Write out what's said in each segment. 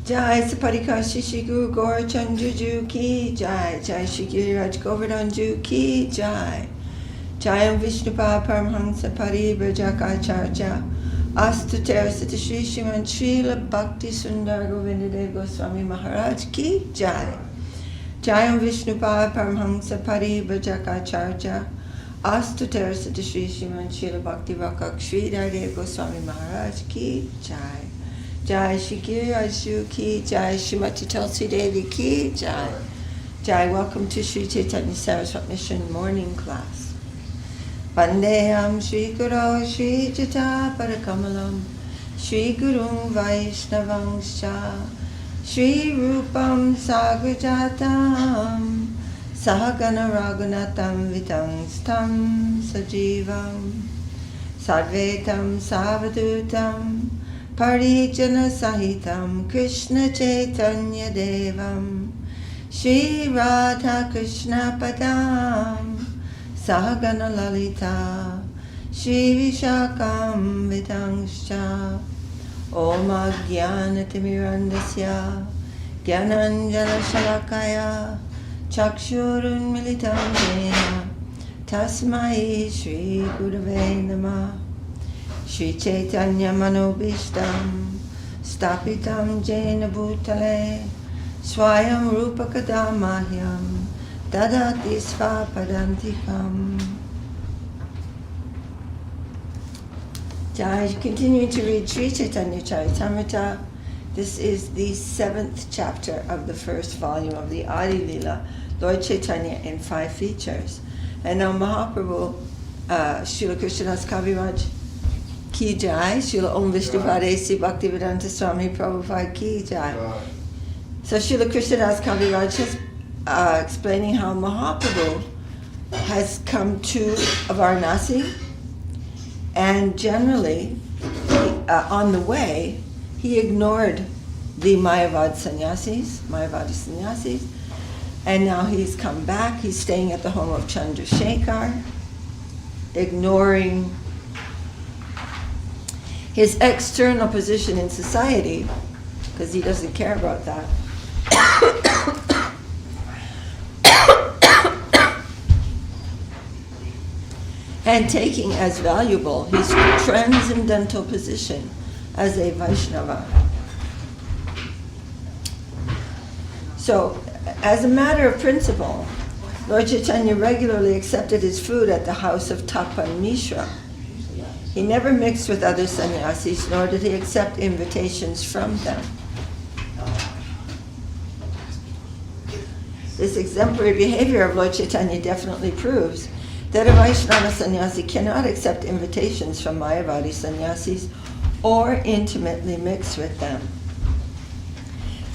Jai Saparikashi Shri Guru Gaur Chandraju Ki Jai. Jai Shri Giriraj Govardhanju Ki Jai. Jayam Vishnupa Paramhansa Parivrajakaacharya Astu Terasita Shri Sriman Srila Bhakti Sundar Govindadev Goswami Maharaj Ki Jai. Jayam Vishnupa Paramhansa Parivrajakaacharya Astu Terasita Shri Sriman Srila Bhakti Vakak Sri Dev Goswami Maharaj Ki Jai. Jai Shri Giriraj Ki Jai. Srimati Tulsi Devi Ki Jai. Jai. Welcome to Sri Chaitanya Saraswat Mission morning class. Vandeham Shri Guru Shri Jata Parakamalam Shri Gurung Vaishnavangscha Shri Rupam Sagrajatam Sahagana Raghunatam Vitangstam Sajivam Sadvetam Savadutam Parijana Sahitam Krishna Chaitanya Devam Shri Radha Krishna Padam Sahagana Lalita Shri Vishakam Vitangscha Om Ajnanatimirandasya Gyananjana Shalakaya Chakshurun Militam Jena Tasmai Shri Gurave Namah Shri Chaitanya Manobishtam Stapitam Jena Bhutale Swayam Rupakadamahyam Dadati Svapadantikam. Jai. Continuing to read Sri Chaitanya Charitamrita. This is the 7th chapter of the first volume of the Adi Lila, Lord Chaitanya in 5 features. And now Mahaprabhu, Srila Krishnadas Kaviraj Ki Jai, Srila Om Vishnupadesi Bhaktivedanta Swami Prabhupada Ki Jai. So Srila Krishnadas Kaviraj is explaining how Mahaprabhu has come to Varanasi, and generally on the way he ignored the Mayavadi sannyasis, and now he's come back. He's staying at the home of Chandrasekhar, ignoring his external position in society, because he doesn't care about that. And taking as valuable his transcendental position as a Vaishnava. So, as a matter of principle, Lord Chaitanya regularly accepted his food at the house of Tapan Mishra. He never mixed with other sannyasis, nor did he accept invitations from them. This exemplary behavior of Lord Chaitanya definitely proves that a Vaishnava sannyasi cannot accept invitations from Mayavadi sannyasis or intimately mix with them.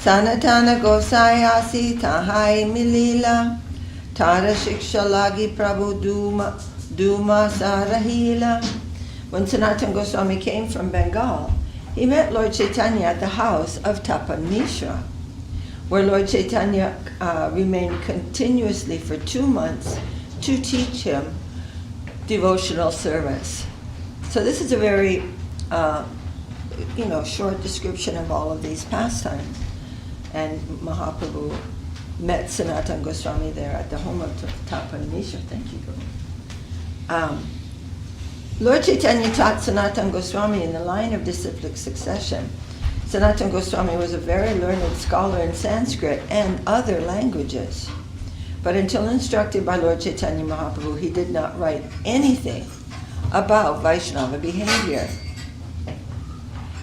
Sanatana Gosayasi Tahai Milila Tara Shiksha Lagi Prabhu Duma Sarahila. When Sanatana Goswami came from Bengal, he met Lord Chaitanya at the house of Tapan Mishra, where Lord Chaitanya remained continuously for 2 months to teach him devotional service. So this is a very, short description of all of these pastimes. And Mahaprabhu met Sanatana Goswami there at the home of Tapan Mishra. Thank you, Guru. Lord Chaitanya taught Sanatana Goswami in the line of disciplic succession. Sanatana Goswami was a very learned scholar in Sanskrit and other languages. But until instructed by Lord Chaitanya Mahaprabhu, he did not write anything about Vaishnava behavior.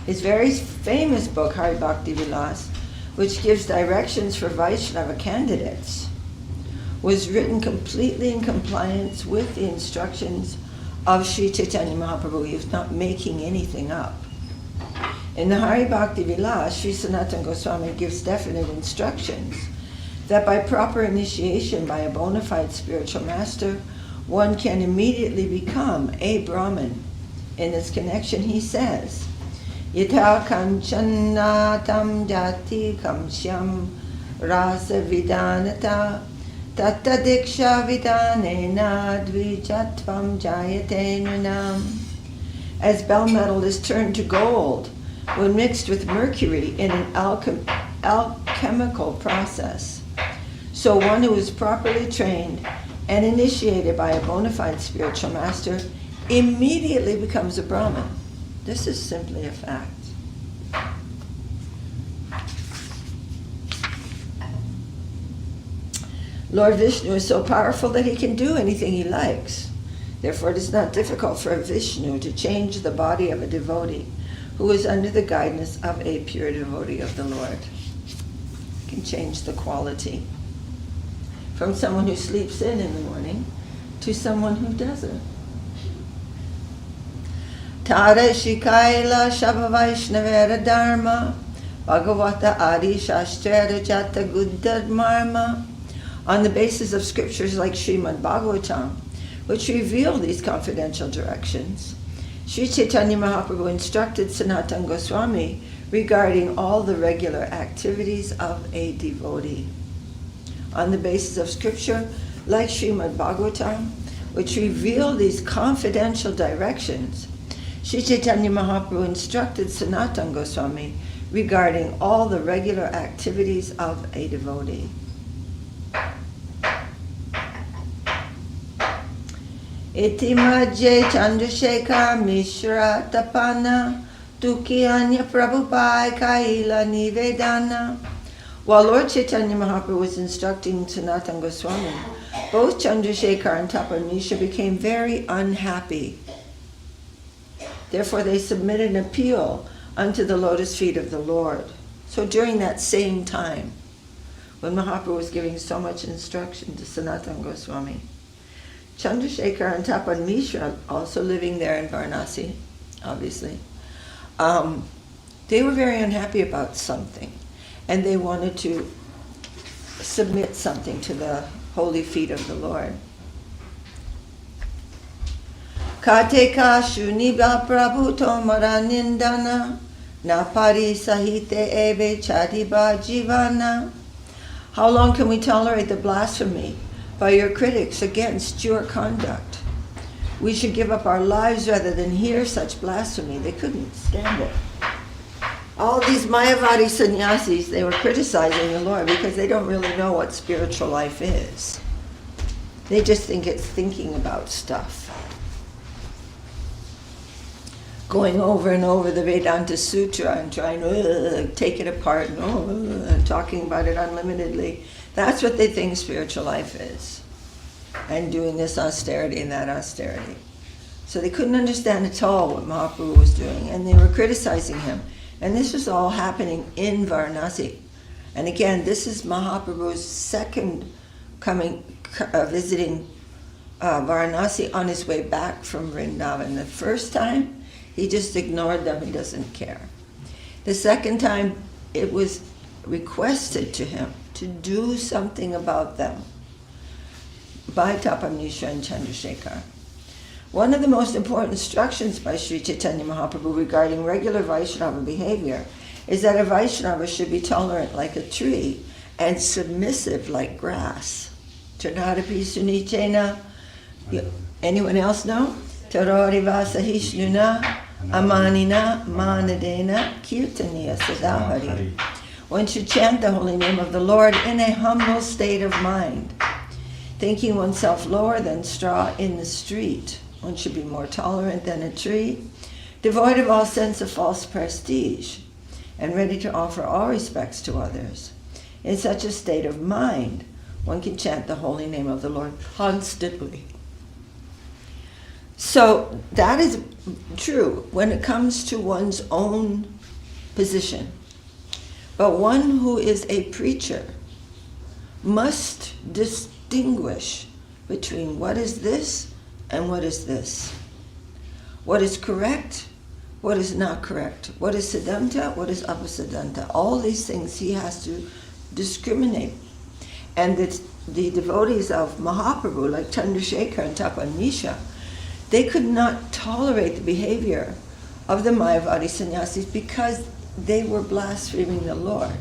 His very famous book, Hari Bhakti Vilas, which gives directions for Vaishnava candidates, was written completely in compliance with the instructions of Sri Chaitanya Mahaprabhu. He was not making anything up. In the Hari Bhakti Vilas, Sri Sanatana Goswami gives definite instructions that by proper initiation by a bona fide spiritual master, one can immediately become a Brahmin. In this connection, he says, Yatha kanchanatam jati kamshyam rasa vidanata tatta diksha vidanena dvijatvam jayate nunam. As bell metal is turned to gold when mixed with mercury in an alchemical process. So one who is properly trained and initiated by a bona fide spiritual master immediately becomes a Brahmin. This is simply a fact. Lord Vishnu is so powerful that he can do anything he likes. Therefore, it is not difficult for Vishnu to change the body of a devotee who is under the guidance of a pure devotee of the Lord. He can change the quality from someone who sleeps in the morning to someone who doesn't. Tara Shikaila Shabhavaishnavera Dharma Bhagavata Adi Shastrera Jata Guddharmarma. On the basis of scriptures like Srimad Bhagavatam, which reveal these confidential directions, Sri Chaitanya Mahaprabhu instructed Sanatana Goswami regarding all the regular activities of a devotee. On the basis of scripture like Srimad Bhagavatam, which reveal these confidential directions, Sri Chaitanya Mahaprabhu instructed Sanatana Goswami regarding all the regular activities of a devotee. Iti Majje Chandrasekhar Mishra Tapana Tukyanya Prabhupada Kaila Nivedana. While Lord Chaitanya Mahaprabhu was instructing Sanatana Goswami, both Chandrasekhar and Tapanisha became very unhappy. Therefore they submitted an appeal unto the lotus feet of the Lord. So during that same time, when Mahaprabhu was giving so much instruction to Sanatana Goswami, Chandrasekhar and Tapan Mishra, also living there in Varanasi, obviously, they were very unhappy about something, and they wanted to submit something to the holy feet of the Lord. Kateka shuniba prabhuto maranindana napari sahite ebe chadiba jivana. How long can we tolerate the blasphemy by your critics against your conduct? We should give up our lives rather than hear such blasphemy. They couldn't stand it. All these Mayavadi sannyasis, they were criticizing the Lord because they don't really know what spiritual life is. They just think it's thinking about stuff. Going over and over the Vedanta Sutra and trying to take it apart and talking about it unlimitedly. That's what they think spiritual life is. And doing this austerity and that austerity. So they couldn't understand at all what Mahaprabhu was doing, and they were criticizing him. And this was all happening in Varanasi. And again, this is Mahaprabhu's second visiting Varanasi on his way back from Vrindavan. The first time, he just ignored them, he doesn't care. The second time, it was requested to him to do something about them by Tapanisha and Chandrasekhar. One of the most important instructions by Sri Chaitanya Mahaprabhu regarding regular Vaishnava behavior is that a Vaishnava should be tolerant like a tree and submissive like grass. Tadadapi sunichena. Anyone else know? Taroriva sahishnuna amanina manadena kirtaniya sadahari. One should chant the holy name of the Lord in a humble state of mind, thinking oneself lower than straw in the street. One should be more tolerant than a tree, devoid of all sense of false prestige, and ready to offer all respects to others. In such a state of mind, one can chant the holy name of the Lord constantly. So that is true when it comes to one's own position. But one who is a preacher must distinguish between what is this and what is this. What is correct, what is not correct. What is siddhanta, what is apasiddhanta. All these things he has to discriminate. And the devotees of Mahaprabhu, like Chandrasekhar and Tapanisha, they could not tolerate the behavior of the Mayavadi sannyasis because they were blaspheming the Lord,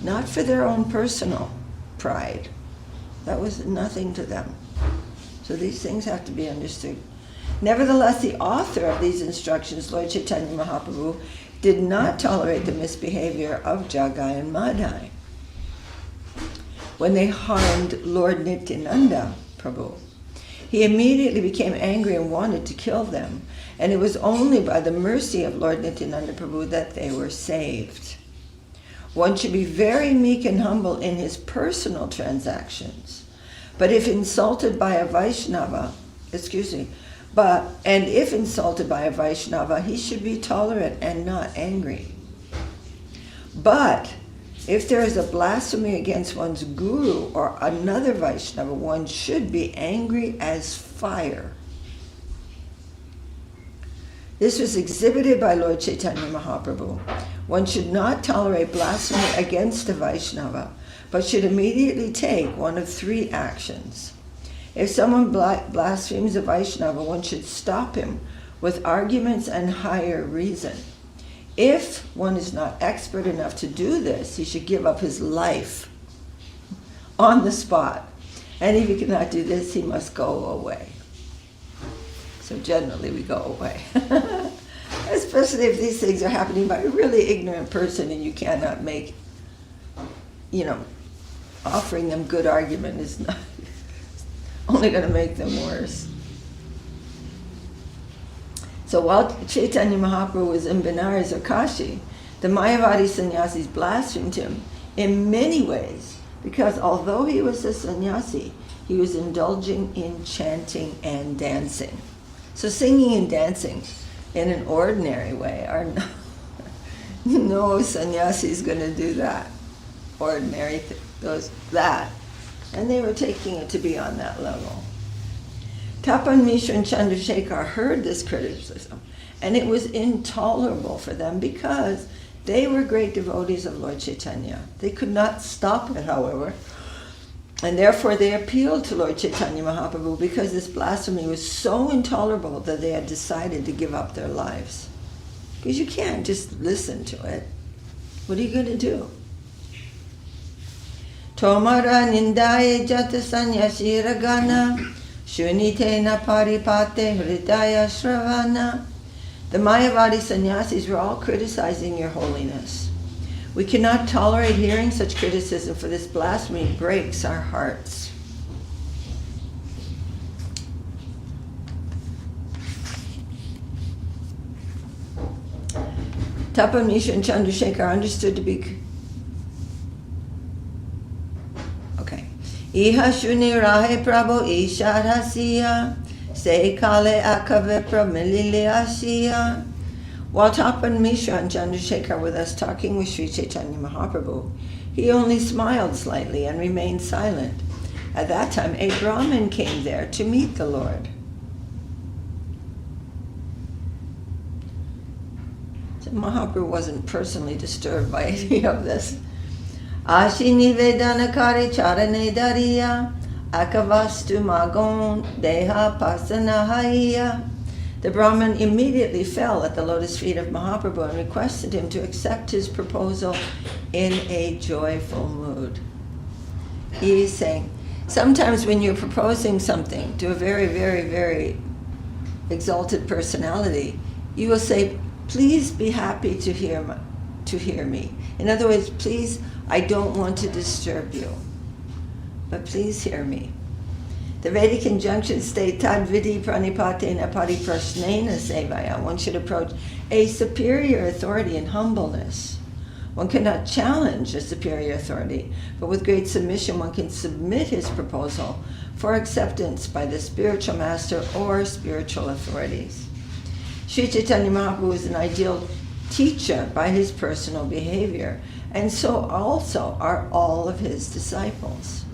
not for their own personal pride. That was nothing to them. So these things have to be understood. Nevertheless, the author of these instructions, Lord Chaitanya Mahaprabhu, did not tolerate the misbehavior of Jagai and Madhai when they harmed Lord Nityananda Prabhu. He immediately became angry and wanted to kill them, and it was only by the mercy of Lord Nityananda Prabhu that they were saved. One should be very meek and humble in his personal transactions, but if insulted by a Vaishnava, if insulted by a Vaishnava, he should be tolerant and not angry. But if there is a blasphemy against one's guru or another Vaishnava, one should be angry as fire. This was exhibited by Lord Chaitanya Mahaprabhu. One should not tolerate blasphemy against a Vaishnava, but should immediately take one of three actions. If someone blasphemes a Vaishnava, one should stop him with arguments and higher reason. If one is not expert enough to do this, he should give up his life on the spot. And if he cannot do this, he must go away. So generally we go away. Especially if these things are happening by a really ignorant person and you cannot make, offering them good argument is not only going to make them worse. So while Chaitanya Mahaprabhu was in Benares or Kashi, the Mayavadi sannyasis blasphemed him in many ways, because although he was a sannyasi, he was indulging in chanting and dancing. So singing and dancing in an ordinary way are no sannyasi is going to do that. Ordinary that. And they were taking it to be on that level. Tapan Mishra and Chandrasekhar heard this criticism, and it was intolerable for them because they were great devotees of Lord Chaitanya. They could not stop it, however, and therefore they appealed to Lord Chaitanya Mahaprabhu because this blasphemy was so intolerable that they had decided to give up their lives. Because you can't just listen to it. What are you going to do? Tomara nindaye jata sanyasi ragana shunitena paripate hridaya shravana. The Mayavadi sannyasis were all criticizing your holiness. We cannot tolerate hearing such criticism, for this blasphemy breaks our hearts. Tapan Mishra and Chandrasekhar understood to be Iha shuni rahe prabhu isharasiya se kale akavipra milili asiya. While Tapan Mishra and Chandrasekhar were thus talking with Sri Chaitanya Mahaprabhu, he only smiled slightly and remained silent. At that time, a Brahmin came there to meet the Lord. So Mahaprabhu wasn't personally disturbed by any of this. Ashini Vedanakari Charane Dariya Akavastu Magon Deha Pasanahaya. The Brahmin immediately fell at the lotus feet of Mahaprabhu and requested him to accept his proposal in a joyful mood. He is saying, sometimes when you're proposing something to a very, very, very exalted personality, you will say, please be happy to hear me. In other words, please, I don't want to disturb you, but please hear me. The Vedic injunctions state, tad vidi pranipatena pariprasnena sevaya. One should approach a superior authority in humbleness. One cannot challenge a superior authority, but with great submission one can submit his proposal for acceptance by the spiritual master or spiritual authorities. Sri Chaitanya Mahaprabhu is an ideal teacher by his personal behavior, and so also are all of his disciples.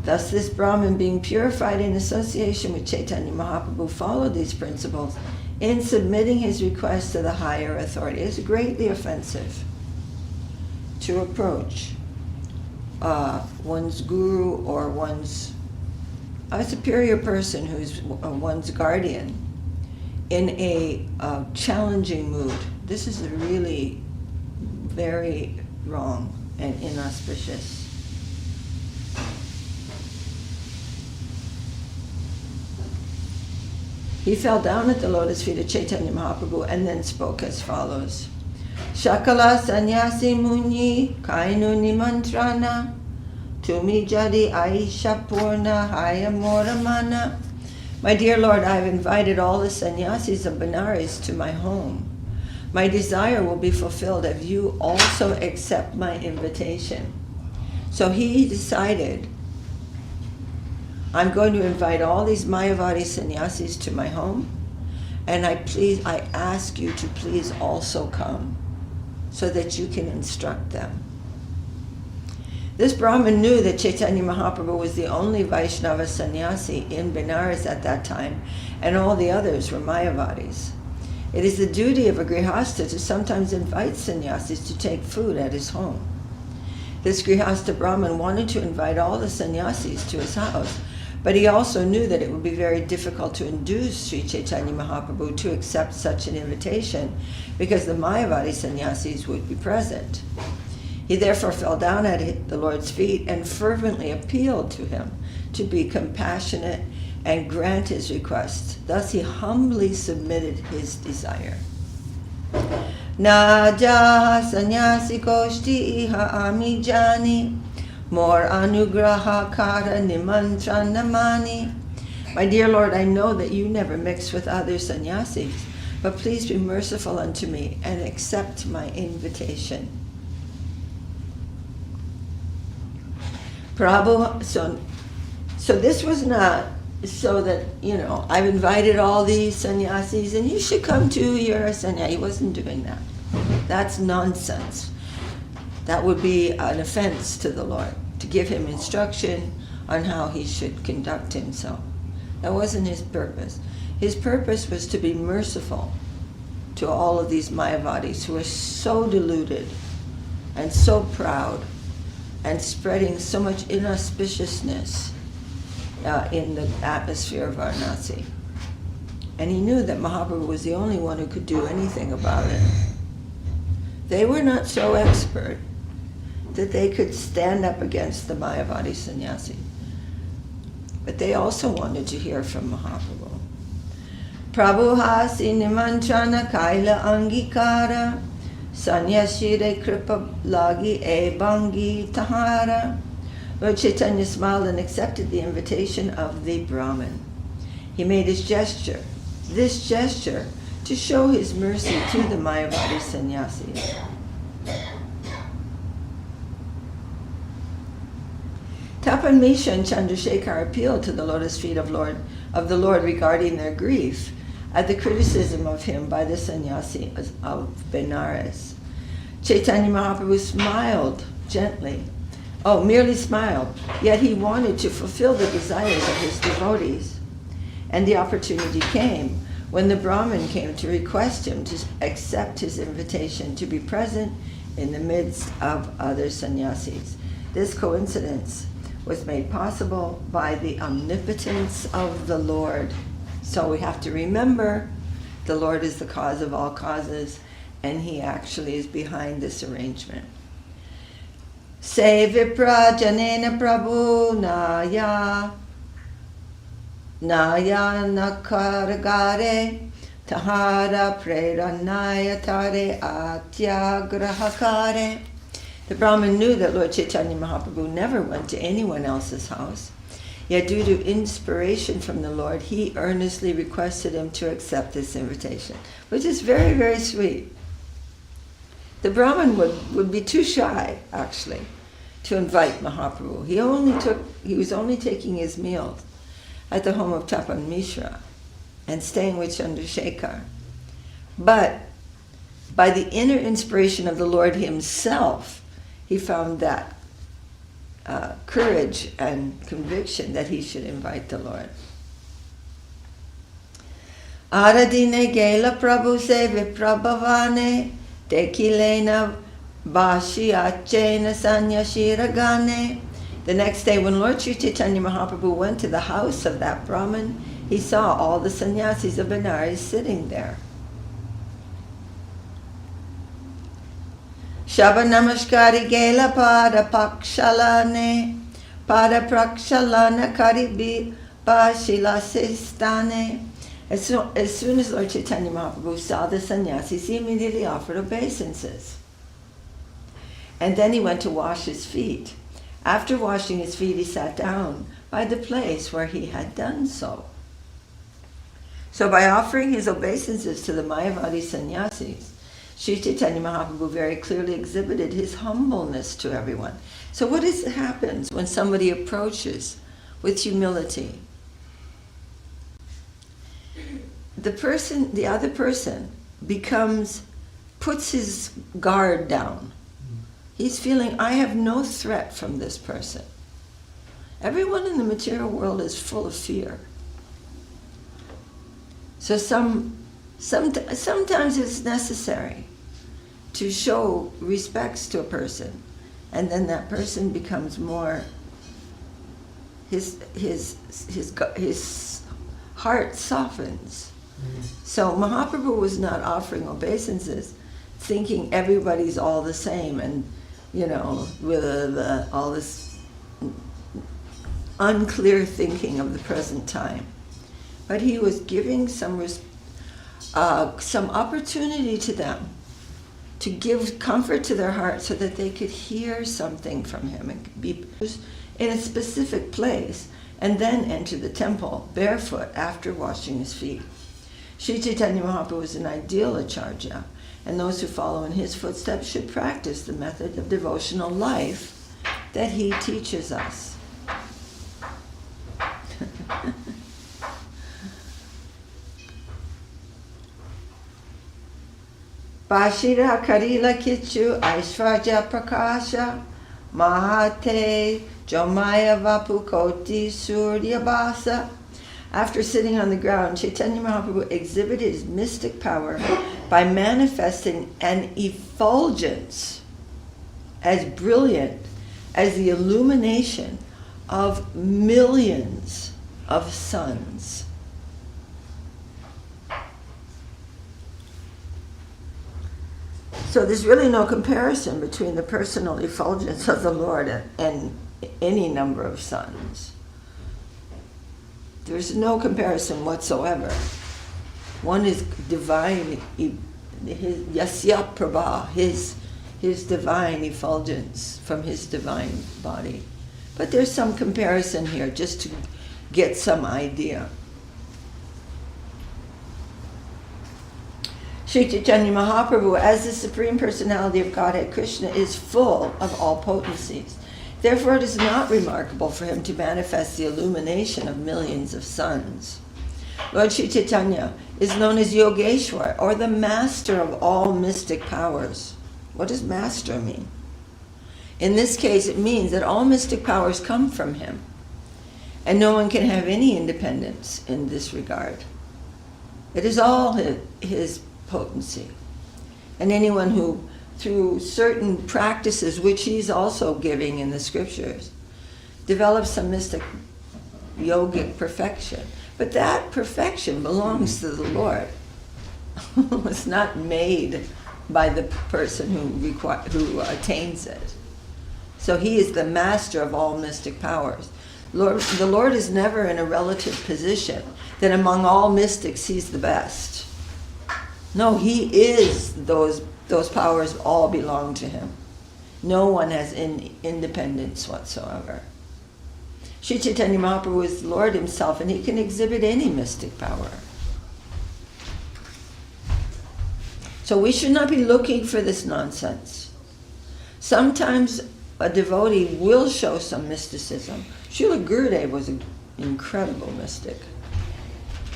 Thus this Brahmin, being purified in association with Chaitanya Mahaprabhu, followed these principles in submitting his request to the higher authority. It is greatly offensive to approach one's guru or a superior person who's one's guardian in a challenging mood. This is really very wrong and inauspicious. He fell down at the lotus feet of Chaitanya Mahaprabhu and then spoke as follows. Shakala Sannyasi Muni Kainu Nimantrana Tumi Jadi Aisha Purna Haya Moramana. My dear Lord, I have invited all the sannyasis of Benares to my home. My desire will be fulfilled if you also accept my invitation. So he decided, I'm going to invite all these Mayavadi sannyasis to my home, and I ask you to please also come so that you can instruct them. This Brahmin knew that Chaitanya Mahaprabhu was the only Vaishnava sannyasi in Benares at that time, and all the others were Mayavadis. It is the duty of a grihastha to sometimes invite sannyasis to take food at his home. This grihastha Brahmin wanted to invite all the sannyasis to his house, but he also knew that it would be very difficult to induce Sri Chaitanya Mahaprabhu to accept such an invitation because the Mayavadi sannyasis would be present. He therefore fell down at the Lord's feet and fervently appealed to him to be compassionate and grant his request. Thus he humbly submitted his desire. Naja sannyasi koshti iha amijani mor anugraha kara nimantranamani. My dear Lord, I know that you never mix with other sannyasis, but please be merciful unto me and accept my invitation. Prabhu, so this was not so that, I've invited all these sannyasis and you should come to your sannyasi. He wasn't doing that. That's nonsense. That would be an offense to the Lord, to give him instruction on how he should conduct himself. That wasn't his purpose. His purpose was to be merciful to all of these Mayavadis who are so deluded and so proud and spreading so much inauspiciousness in the atmosphere of Varanasi. And he knew that Mahaprabhu was the only one who could do anything about it. They were not so expert that they could stand up against the Mayavadi sannyasi. But they also wanted to hear from Mahaprabhu. Prabhu hasi nimantrana kaila angikara Sanyashire kripa lagi e bangi tahara. Lord Chaitanya smiled and accepted the invitation of the Brahmin. He made this gesture to show his mercy to the Mayavadi sannyasis. Tapan Misha and Chandrasekhar appealed to the lotus feet of the Lord regarding their grief at the criticism of him by the sannyasis of Benares. Chaitanya Mahaprabhu smiled gently. Merely smiled, yet he wanted to fulfill the desires of his devotees. And the opportunity came when the Brahmin came to request him to accept his invitation to be present in the midst of other sannyasis. This coincidence was made possible by the omnipotence of the Lord. So we have to remember the Lord is the cause of all causes, and he actually is behind this arrangement. Se vipra janena prabhu naya nakaragare tahara preranaya tare atyagrahakare. The Brahmin knew that Lord Chaitanya Mahaprabhu never went to anyone else's house. Yet due to inspiration from the Lord, he earnestly requested him to accept this invitation, which is very, very sweet. The Brahmin would be too shy, actually, to invite Mahaprabhu. He was only taking his meals at the home of Tapan Mishra and staying with Chandrasekhar. But by the inner inspiration of the Lord himself, he found that courage and conviction that he should invite the Lord. Aradine gela prabhu se viprabhavane dekilena bashi achena sanyashiragane. The next day when Lord Sri Chaitanya Mahaprabhu went to the house of that Brahmin, he saw all the sannyasis of Benares sitting there. Shaba namaskari gela pada pakshalane, pada prakshalana karibi bashila sistane. As soon as Lord Chaitanya Mahaprabhu saw the sannyasis, he immediately offered obeisances. And then he went to wash his feet. After washing his feet, he sat down by the place where he had done so. So by offering his obeisances to the Mayavadi sannyasis, Sri Chaitanya Mahaprabhu very clearly exhibited his humbleness to everyone. So what happens when somebody approaches with humility? The other person puts his guard down. He's feeling, I have no threat from this person. Everyone in the material world is full of fear. So sometimes it's necessary to show respects to a person, and then that person becomes more, his heart softens. So Mahaprabhu was not offering obeisances thinking everybody's all the same and, with all this unclear thinking of the present time. But he was giving some opportunity to them to give comfort to their heart so that they could hear something from him and be in a specific place and then enter the temple barefoot after washing his feet. Sri Chaitanya Mahaprabhu is an ideal acharya, and those who follow in his footsteps should practice the method of devotional life that he teaches us. Bashira Karila Kichu Aishvarja Prakasha Mahate Jomaya Vapukoti Suryabasa. After sitting on the ground, Chaitanya Mahaprabhu exhibited his mystic power by manifesting an effulgence as brilliant as the illumination of millions of suns. So there's really no comparison between the personal effulgence of the Lord and any number of suns. There's no comparison whatsoever. One is divine, his Yasya Prabha, his divine effulgence from his divine body. But there's some comparison here just to get some idea. Sri Chaitanya Mahaprabhu, as the Supreme Personality of Godhead, Krishna, is full of all potencies. Therefore, it is not remarkable for him to manifest the illumination of millions of suns. Lord Sri Chaitanya is known as Yogeshwar, or the master of all mystic powers. What does master mean? In this case, it means that all mystic powers come from him, and no one can have any independence in this regard. It is all his potency. And anyone who, through certain practices, which he's also giving in the scriptures, develops some mystic yogic perfection. But that perfection belongs to the Lord. It's not made by the person who attains it. So he is the master of all mystic powers. The Lord is never in a relative position that among all mystics he's the best. No, he is those powers all belong to him. No one has independence whatsoever. Sri Chaitanya Mahaprabhu is the Lord himself, and he can exhibit any mystic power. So we should not be looking for this nonsense. Sometimes a devotee will show some mysticism. Srila Gurudev was an incredible mystic.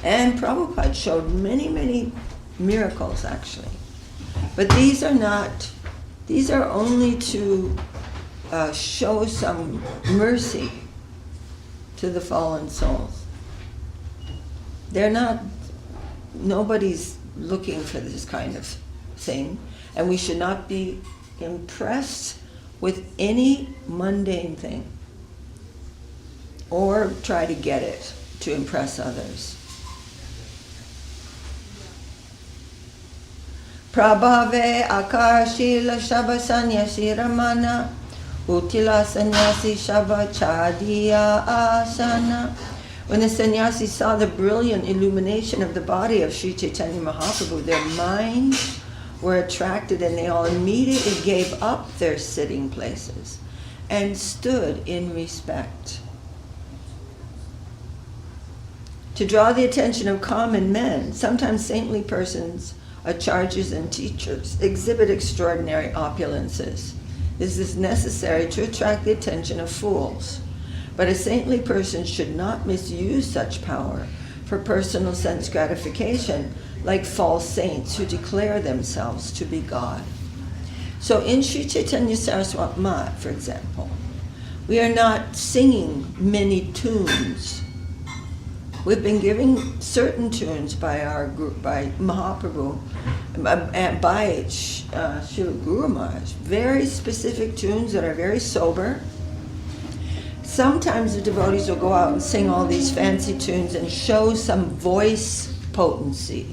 And Prabhupada showed many, many miracles, actually. But these are only to show some mercy to the fallen souls. Nobody's looking for this kind of thing, and we should not be impressed with any mundane thing or try to get it to impress others. Prabhave akar shila shaba sanyasi ramana utila sanyasi shaba chadiya asana When the sannyasis saw the brilliant illumination of the body of Sri Chaitanya Mahaprabhu, their minds were attracted and they all immediately gave up their sitting places and stood in respect. To draw the attention of common men, sometimes saintly persons, acharjas and teachers, exhibit extraordinary opulences. This is necessary to attract the attention of fools. But a saintly person should not misuse such power for personal sense gratification, like false saints who declare themselves to be God. So in Sri Chaitanya Saraswat Mat, for example, we are not singing many tunes. We've been giving certain tunes by our group, by Mahaprabhu, and by Srila Guru Maharaj, very specific tunes that are very sober. Sometimes the devotees will go out and sing all these fancy tunes and show some voice potency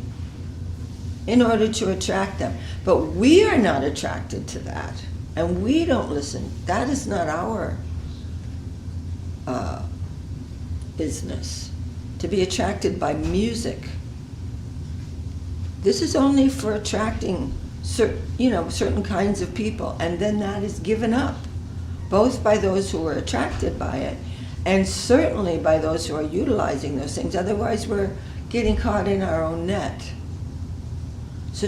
in order to attract them. But we are not attracted to that, and we don't listen. That is not our business, to be attracted by music. This is only for attracting certain kinds of people, and then that is given up, both by those who are attracted by it and certainly by those who are utilizing those things. Otherwise we're getting caught in our own net. So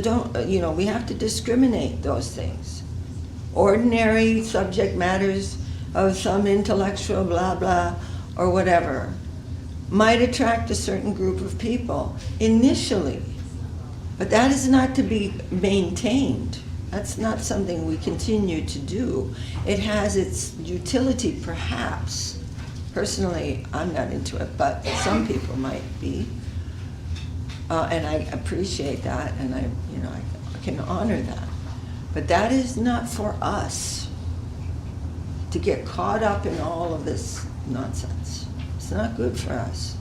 we have to discriminate those things. Ordinary subject matters of some intellectual blah blah or whatever might attract a certain group of people initially, but that is not to be maintained. That's not something we continue to do. It has its utility, perhaps. Personally, I'm not into it, but some people might be, and I appreciate that, and I can honor that. But that is not for us to get caught up in all of this nonsense. It's not good for us.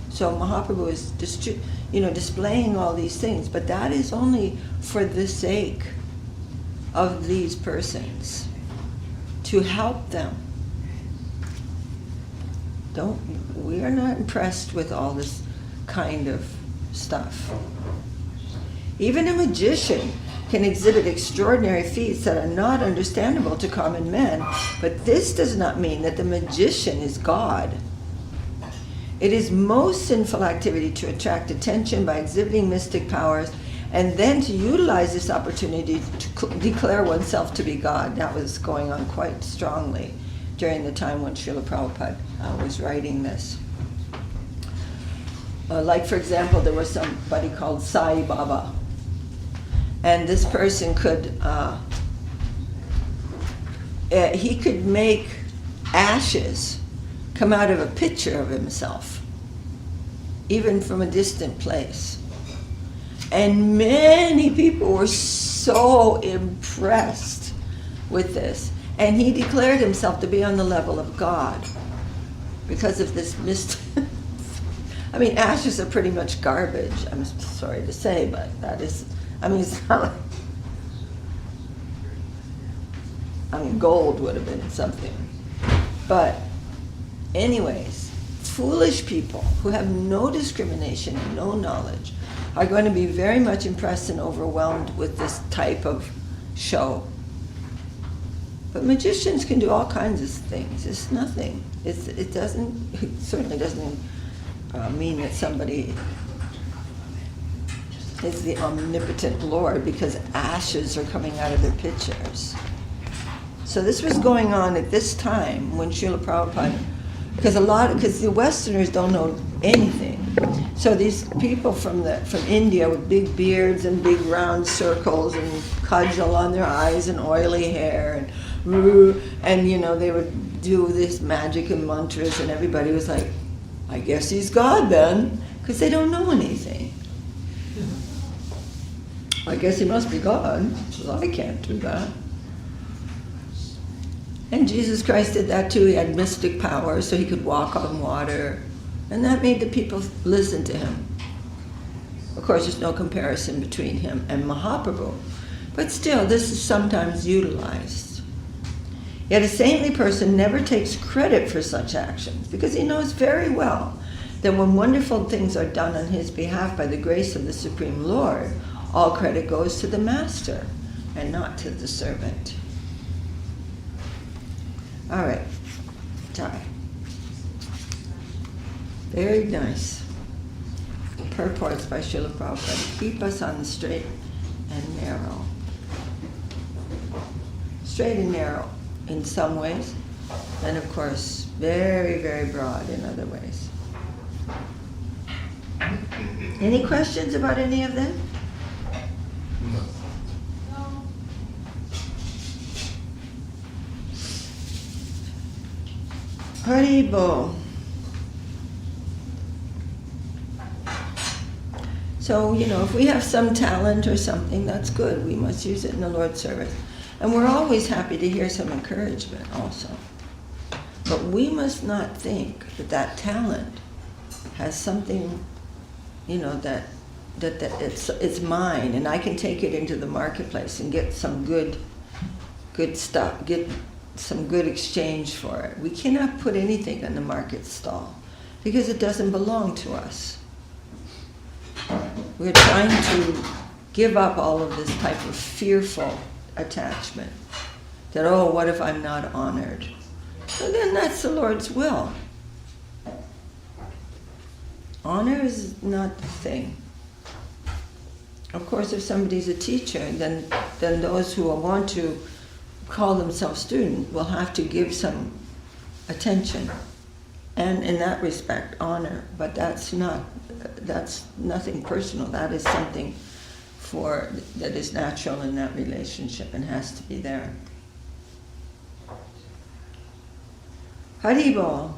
So Mahaprabhu is displaying all these things, but that is only for the sake of these persons, to help them. We are not impressed with all this kind of stuff. Even a magician can exhibit extraordinary feats that are not understandable to common men, but this does not mean that the magician is God. It is most sinful activity to attract attention by exhibiting mystic powers and then to utilize this opportunity to declare oneself to be God. That was going on quite strongly during the time when Srila Prabhupada was writing this. Like, for example, there was somebody called Sai Baba, and this person could make ashes come out of a picture of himself, even from a distant place. And many people were so impressed with this. And he declared himself to be on the level of God because of this I mean, ashes are pretty much garbage, I'm sorry to say, but that is, it's not like, gold would have been something. But anyways, foolish people who have no discrimination and no knowledge are going to be very much impressed and overwhelmed with this type of show. But magicians can do all kinds of things. It's nothing. It certainly doesn't mean that somebody is the omnipotent Lord because ashes are coming out of their pitchers. So this was going on at this time when Srila Prabhupada, because the Westerners don't know anything. So these people from India with big beards and big round circles and kajal on their eyes and oily hair and they would do this magic and mantras, and everybody was like, I guess he's God then, because they don't know anything. I guess he must be God, because I can't do that. And Jesus Christ did that too. He had mystic power, so he could walk on water. And that made the people listen to him. Of course, there's no comparison between him and Mahaprabhu. But still, this is sometimes utilized. Yet a saintly person never takes credit for such actions, because he knows very well that when wonderful things are done on his behalf by the grace of the Supreme Lord, all credit goes to the master and not to the servant. All right, Jai. Very nice. Purports by Srila Prabhupada. Keep us on the straight and narrow. Straight and narrow in some ways, and of course, very, very broad in other ways. Any questions about any of them? No. Haribol. So, if we have some talent or something, that's good. We must use it in the Lord's service. And we're always happy to hear some encouragement also. But we must not think that talent has something, that it's mine and I can take it into the marketplace and get some good stuff, get some good exchange for it. We cannot put anything in the market stall because it doesn't belong to us. We're trying to give up all of this type of fearful attachment that, what if I'm not honored? So then that's the Lord's will. Honor is not the thing. Of course, if somebody's a teacher, then those who want to call themselves student will have to give some attention, and in that respect, honor. But that's nothing personal. That is something that is natural in that relationship and has to be there. Haribol.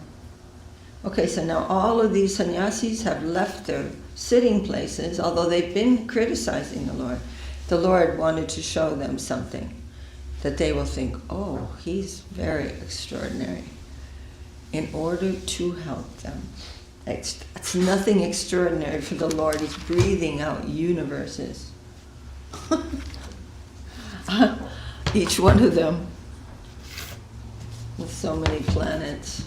Okay, so now all of these sannyasis have left their sitting places, although they've been criticizing the Lord. The Lord wanted to show them something that they will think, he's very extraordinary, in order to help them. It's nothing extraordinary for the Lord. He's breathing out universes. Each one of them with so many planets.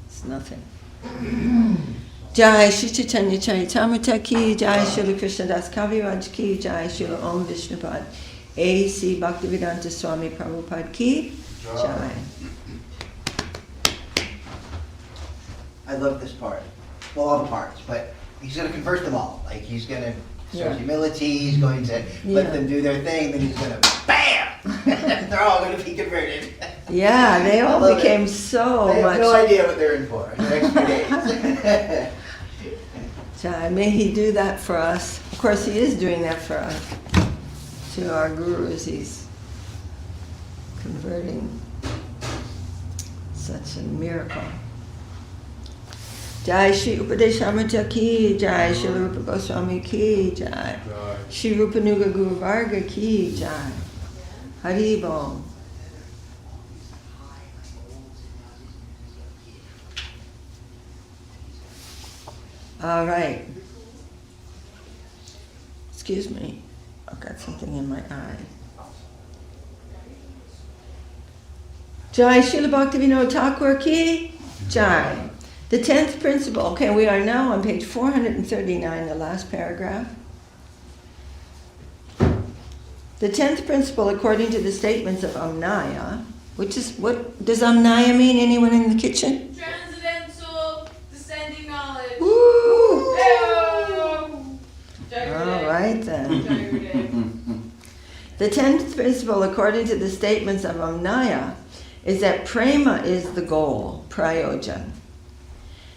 It's nothing. Jaya Shri Chaitanya Charitamrita ki, Jaya Srila Krishnadas Kaviraj ki, Jaya Srila Om Vishnupad A.C. Bhaktivedanta Swami Prabhupada ki, Jaya. I love this part. Well, all the parts, but he's going to convert them all. Like, he's going to show humility, he's going to let them do their thing, then he's going to, BAM! They're all going to be converted. Yeah, they all became so much. They have much. no idea what they're in for the next few days. Jai, may he do that for us. Of course, he is doing that for us. To our gurus, he's converting. Such a miracle. Jai Shri Upadesamrta ki, Jai Shri Rupa Goswami ki, Jai Shri Rupanuga Guru Varga ki, Jai. Haribol. All right. Excuse me. I've got something in my eye. Jai Srila Bhaktivinoda Thakur ki, Jai. The 10th principle. Okay, we are now on page 439, the last paragraph. The 10th principle, according to the statements of Amnaya, which is, what does Amnaya mean? Anyone in the kitchen? Transcendental, descending knowledge. Woo! All right then. The 10th principle, according to the statements of Amnaya, is that prema is the goal, prayojan.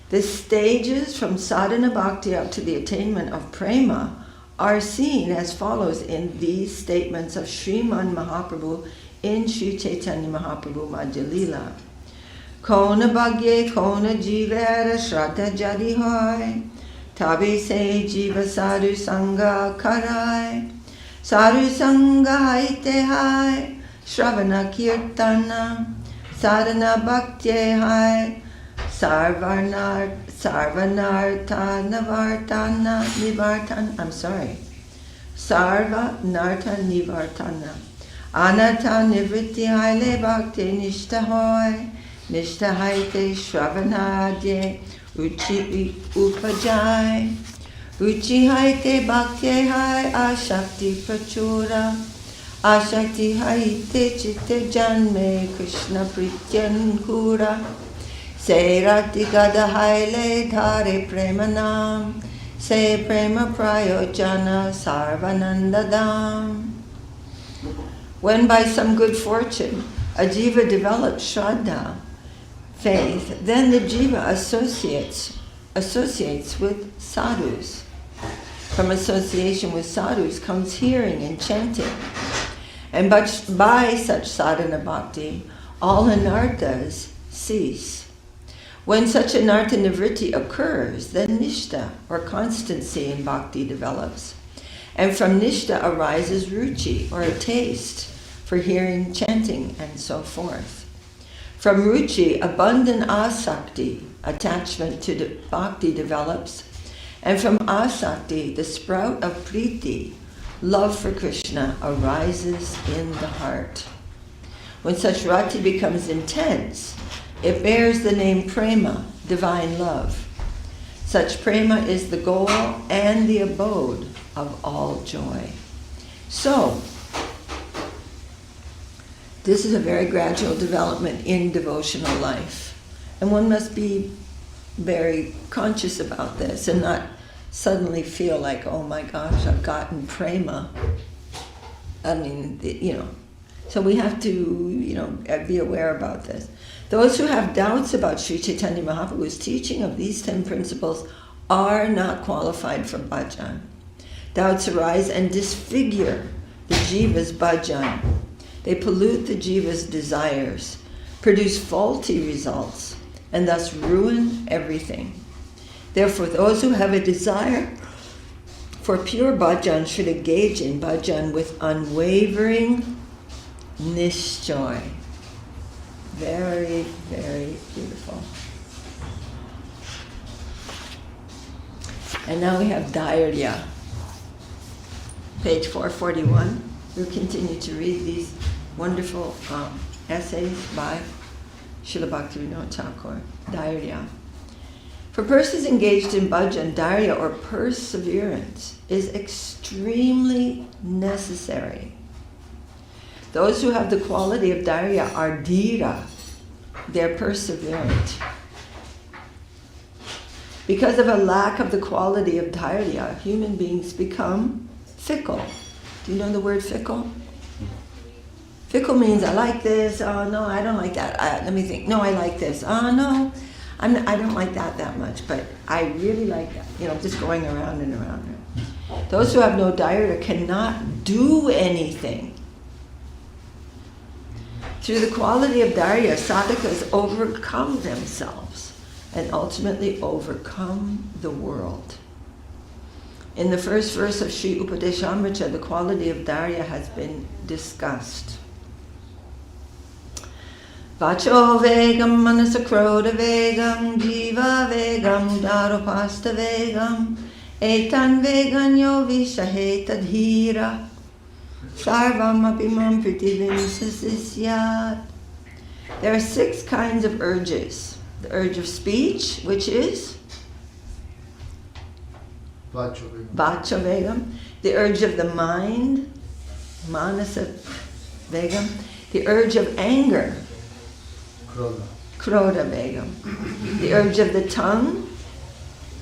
The stages from sadhana bhakti up to the attainment of prema are seen as follows in these statements of Sriman Mahaprabhu in Sri Chaitanya Mahaprabhu Madhya Lila. Kona bhagye kona jivera shraddha jadi hoy, tabi se jiva sadhu sangha karai, sadhu sangha haite hai, shravana kirtana, sadhana bhaktye hai, Sarvanartha Nivartana. I'm sorry. Sarvanartha Nivartana. Anata nivritti haile bhakti nishta hoy, nishta haite shravanadye, uchi upajay, uchi haite bhakti hai ashakti prachura, ashakti haite chitte janme Krishna prityan kura, Seirati gada haile dhare premanam, se prema prayojana sarvanandadam. When by some good fortune a jiva develops shraddha, faith, then the jiva associates with sadhus. From association with sadhus comes hearing and chanting. And by such sadhana bhakti, all anarthas cease. When such anartha nivritti occurs, then nishta, or constancy in bhakti, develops. And from nishta arises ruchi, or a taste for hearing, chanting, and so forth. From ruchi, abundant asakti, attachment to the bhakti, develops. And from asakti, the sprout of priti, love for Krishna, arises in the heart. When such rati becomes intense, it bears the name prema, divine love. Such prema is the goal and the abode of all joy. So, this is a very gradual development in devotional life. And one must be very conscious about this and not suddenly feel like, oh my gosh, I've gotten prema. I mean, so we have to, be aware about this. Those who have doubts about Sri Chaitanya Mahaprabhu's teaching of these 10 principles are not qualified for bhajan. Doubts arise and disfigure the jiva's bhajan. They pollute the jiva's desires, produce faulty results, and thus ruin everything. Therefore, those who have a desire for pure bhajan should engage in bhajan with unwavering nishchay. Very, very beautiful. And now we have Dairya. Page 441. We'll continue to read these wonderful essays by Srila Bhaktivinoda Thakur. Dairya. For persons engaged in bhajan, dairya, or perseverance, is extremely necessary. Those who have the quality of dairya are dhira. They're perseverant. Because of a lack of the quality of dairya, human beings become fickle. Do you know the word fickle? Fickle means I like this. Oh no, I don't like that. Let me think. No, I like this. Oh no, I don't like that much. But I really like that. Just going around and around. Those who have no dairya cannot do anything. Through the quality of dairya, sadhakas overcome themselves and ultimately overcome the world. In the first verse of Sri Upadesamrta, the quality of dairya has been discussed. Vacho vegam manasakroda vegam jiva vegam daropasta vegam etan veganyo vishaheta dhira sarvam apimam pritivim sasisyat. There are 6 kinds of urges. The urge of speech, which is Vacha Vegam. The urge of the mind, Manasa Vegam. The urge of anger, Krodha Vegam. The urge of the tongue,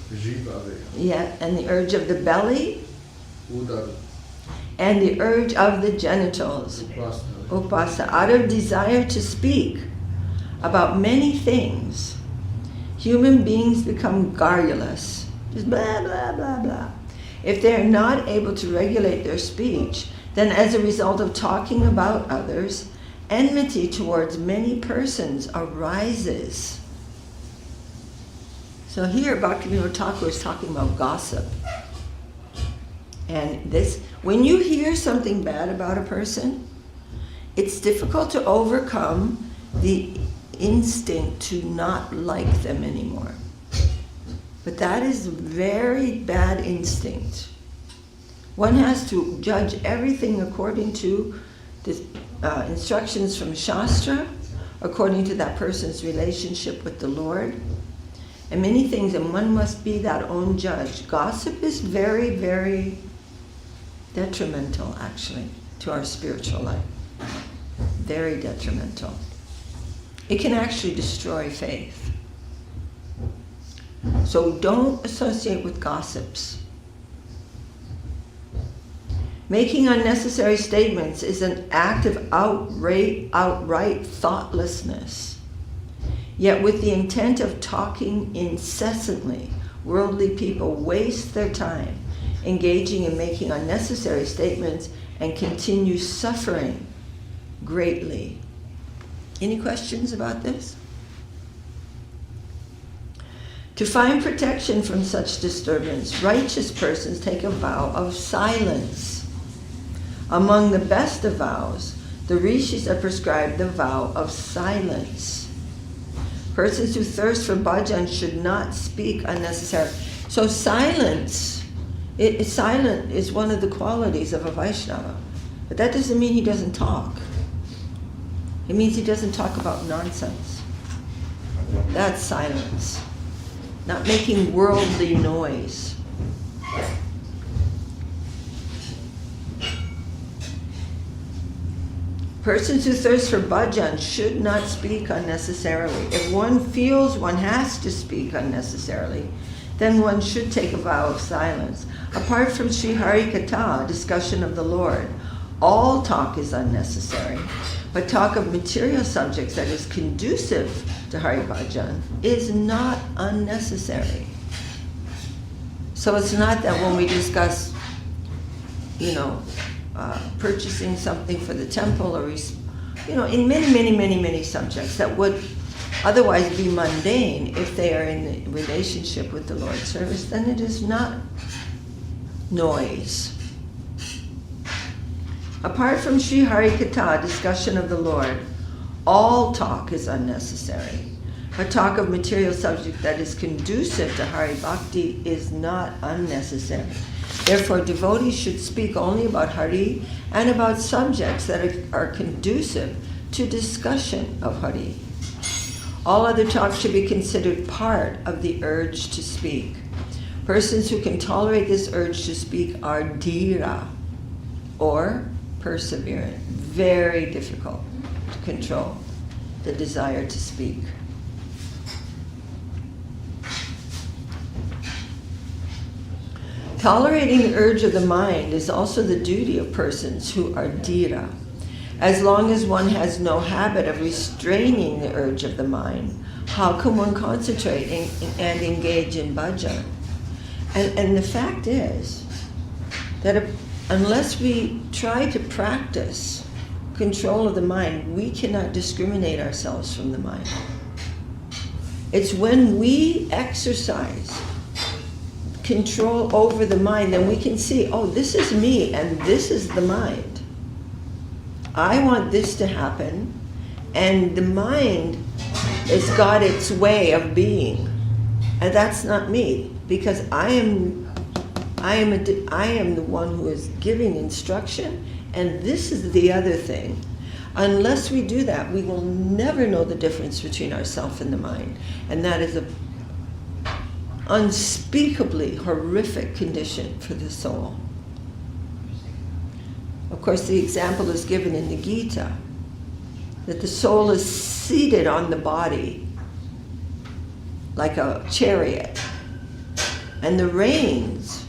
and the urge of the belly, and the urge of the genitals, Upasa. Out of desire to speak about many things, human beings become garrulous. Just blah, blah, blah, blah. If they are not able to regulate their speech, then as a result of talking about others, enmity towards many persons arises. So here Bhaktivinoda Thakur is talking about gossip. And this, when you hear something bad about a person, it's difficult to overcome the instinct to not like them anymore. But that is a very bad instinct. One has to judge everything according to instructions from Shastra according to that person's relationship with the Lord, and many things, and one must be that own judge. Gossip is very, very detrimental, actually, to our spiritual life. Very detrimental. It can actually destroy faith. So don't associate with gossips. Making unnecessary statements is an act of outright thoughtlessness. Yet with the intent of talking incessantly, worldly people waste their time engaging in making unnecessary statements and continue suffering greatly. Any questions about this? To find protection from such disturbance, righteous persons take a vow of silence. Among the best of vows, the rishis have prescribed the vow of silence. Persons who thirst for bhajan should not speak unnecessarily. So silence, silent is one of the qualities of a Vaishnava. But that doesn't mean he doesn't talk. It means he doesn't talk about nonsense. That's silence. Not making worldly noise. Persons who thirst for bhajan should not speak unnecessarily. If one feels one has to speak unnecessarily, then one should take a vow of silence. Apart from Sri Hari Katha, discussion of the Lord, all talk is unnecessary. But talk of material subjects that is conducive to Hari Bhajan is not unnecessary. So it's not that when we discuss, purchasing something for the temple or, in many subjects that would otherwise be mundane if they are in the relationship with the Lord's service, then it is not noise. Apart from Sri Hari Katha, discussion of the Lord, all talk is unnecessary. But talk of material subject that is conducive to Hari Bhakti is not unnecessary. Therefore, devotees should speak only about Hari and about subjects that are conducive to discussion of Hari. All other talk should be considered part of the urge to speak. Persons who can tolerate this urge to speak are dhira, or perseverant. Very difficult to control the desire to speak. Tolerating the urge of the mind is also the duty of persons who are dhira. As long as one has no habit of restraining the urge of the mind, how can one concentrate and engage in bhajan? And the fact is that unless we try to practice control of the mind, we cannot discriminate ourselves from the mind. It's when we exercise control over the mind, then we can see, oh, this is me and this is the mind. I want this to happen, and the mind has got its way of being, and that's not me, because I am the one who is giving instruction, and this is the other thing. Unless we do that, we will never know the difference between ourself and the mind, and that is a unspeakably horrific condition for the soul. Of course, the example is given in the Gita, that the soul is seated on the body like a chariot, and the reins,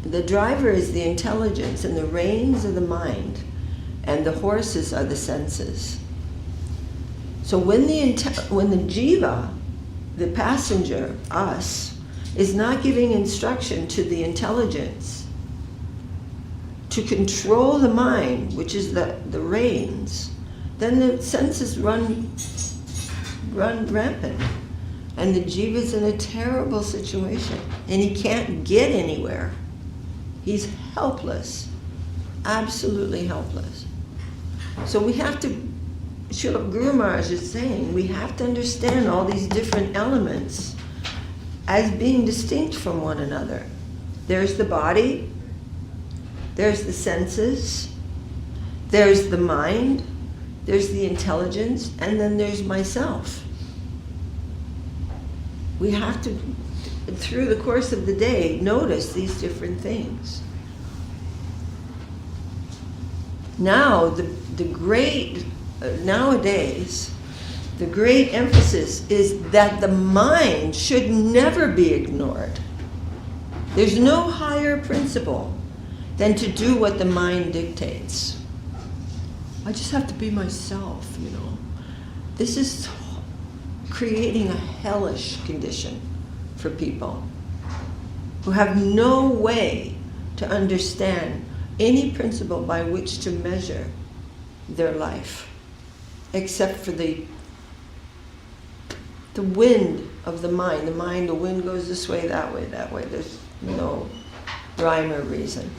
the driver is the intelligence, and the reins are the mind, and the horses are the senses. So when the jiva, the passenger, us, is not giving instruction to the intelligence to control the mind, which is the reins, then the senses run rampant. And the jiva is in a terrible situation, and he can't get anywhere. He's helpless, absolutely helpless. So we have to, Srila Guru Maharaj is saying, we have to understand all these different elements as being distinct from one another. There's the body, there's the senses, There's the mind, there's the intelligence, and then there's myself. We have to, through the course of the day, notice these different things. Now, nowadays, the great emphasis is that the mind should never be ignored. There's no higher principle than to do what the mind dictates. I just have to be myself, you know. This is creating a hellish condition for people who have no way to understand any principle by which to measure their life, except for the wind of the mind. The wind goes this way, that way, that way. There's no rhyme or reason.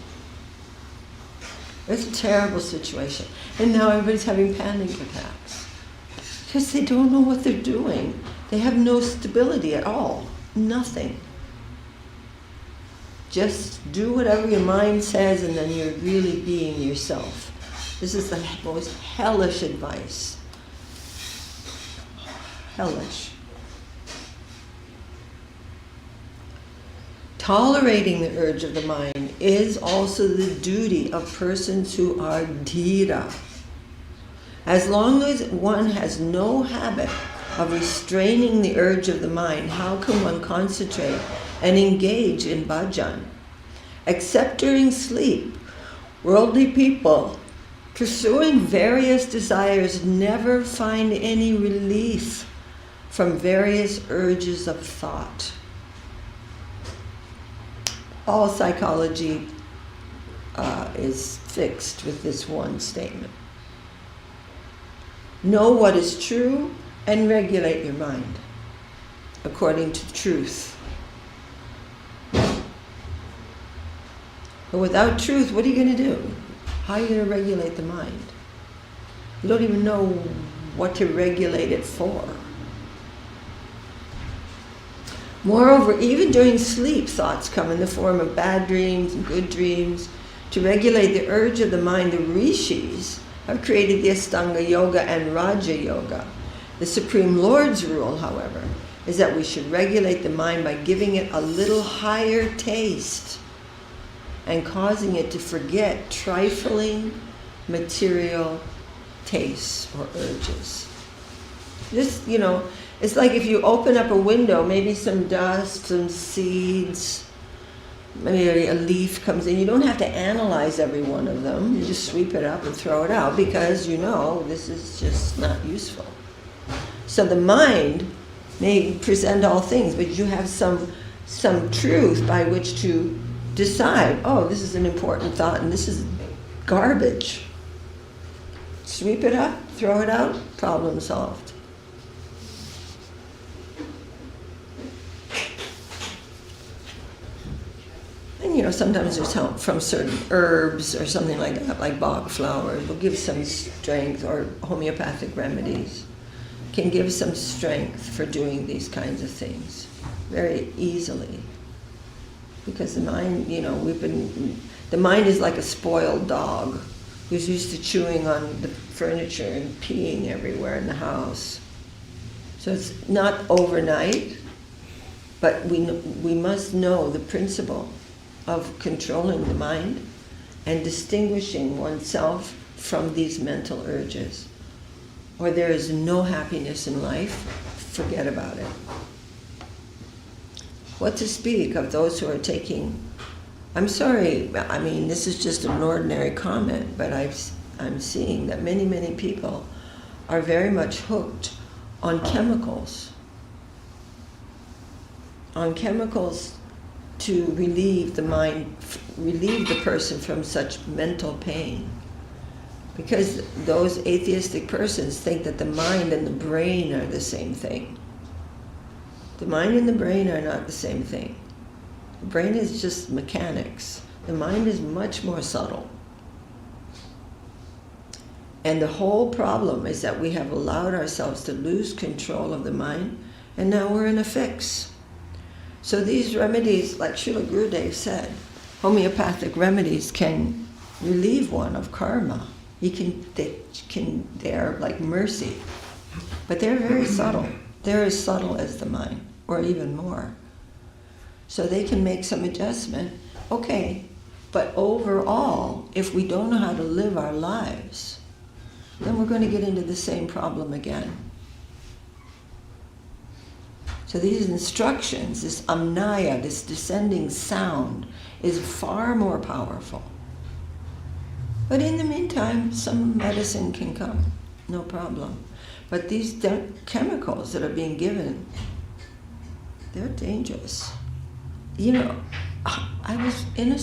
It's a terrible situation. And now everybody's having panic attacks because they don't know what they're doing. They have no stability at all. Nothing. Just do whatever your mind says, and then you're really being yourself. This is the most hellish advice. Hellish. Tolerating the urge of the mind is also the duty of persons who are dhira. As long as one has no habit of restraining the urge of the mind, how can one concentrate and engage in bhajan? Except during sleep, worldly people pursuing various desires never find any relief from various urges of thought. All psychology is fixed with this one statement. Know what is true and regulate your mind according to truth. But without truth, what are you going to do? How are you going to regulate the mind? You don't even know what to regulate it for. Moreover, even during sleep, thoughts come in the form of bad dreams and good dreams. To regulate the urge of the mind, the rishis have created the Astanga Yoga and Raja Yoga. The Supreme Lord's rule, however, is that we should regulate the mind by giving it a little higher taste and causing it to forget trifling material tastes or urges. Just, you know, it's like if you open up a window, maybe some dust, some seeds, maybe a leaf comes in. You don't have to analyze every one of them. You just sweep it up and throw it out because you know this is just not useful. So the mind may present all things, but you have some truth by which to decide, oh, this is an important thought and this is garbage. Sweep it up, throw it out, problem solved. And you know, sometimes there's help from certain herbs or something like that, like Bach flowers will give some strength, or homeopathic remedies can give some strength for doing these kinds of things very easily. Because the mind, you know, the mind is like a spoiled dog who's used to chewing on the furniture and peeing everywhere in the house. So it's not overnight, but we must know the principle of controlling the mind and distinguishing oneself from these mental urges. Or there is no happiness in life, forget about it. What to speak of those who are taking, I'm sorry, I mean, this is just an ordinary comment, but I'm seeing that many, many people are very much hooked on chemicals to relieve the mind, relieve the person from such mental pain. Because those atheistic persons think that the mind and the brain are the same thing. The mind and the brain are not the same thing. The brain is just mechanics. The mind is much more subtle. And the whole problem is that we have allowed ourselves to lose control of the mind, and now we're in a fix. So these remedies, like Srila Gurudev said, homeopathic remedies can relieve one of karma. they're like mercy. But they're very subtle. They're as subtle as the mind, or even more. So they can make some adjustment. Okay, but overall, if we don't know how to live our lives, then we're going to get into the same problem again. So these instructions, this amnaya, this descending sound, is far more powerful. But in the meantime, some medicine can come, no problem. But these chemicals that are being given, they're dangerous. You know, I was in a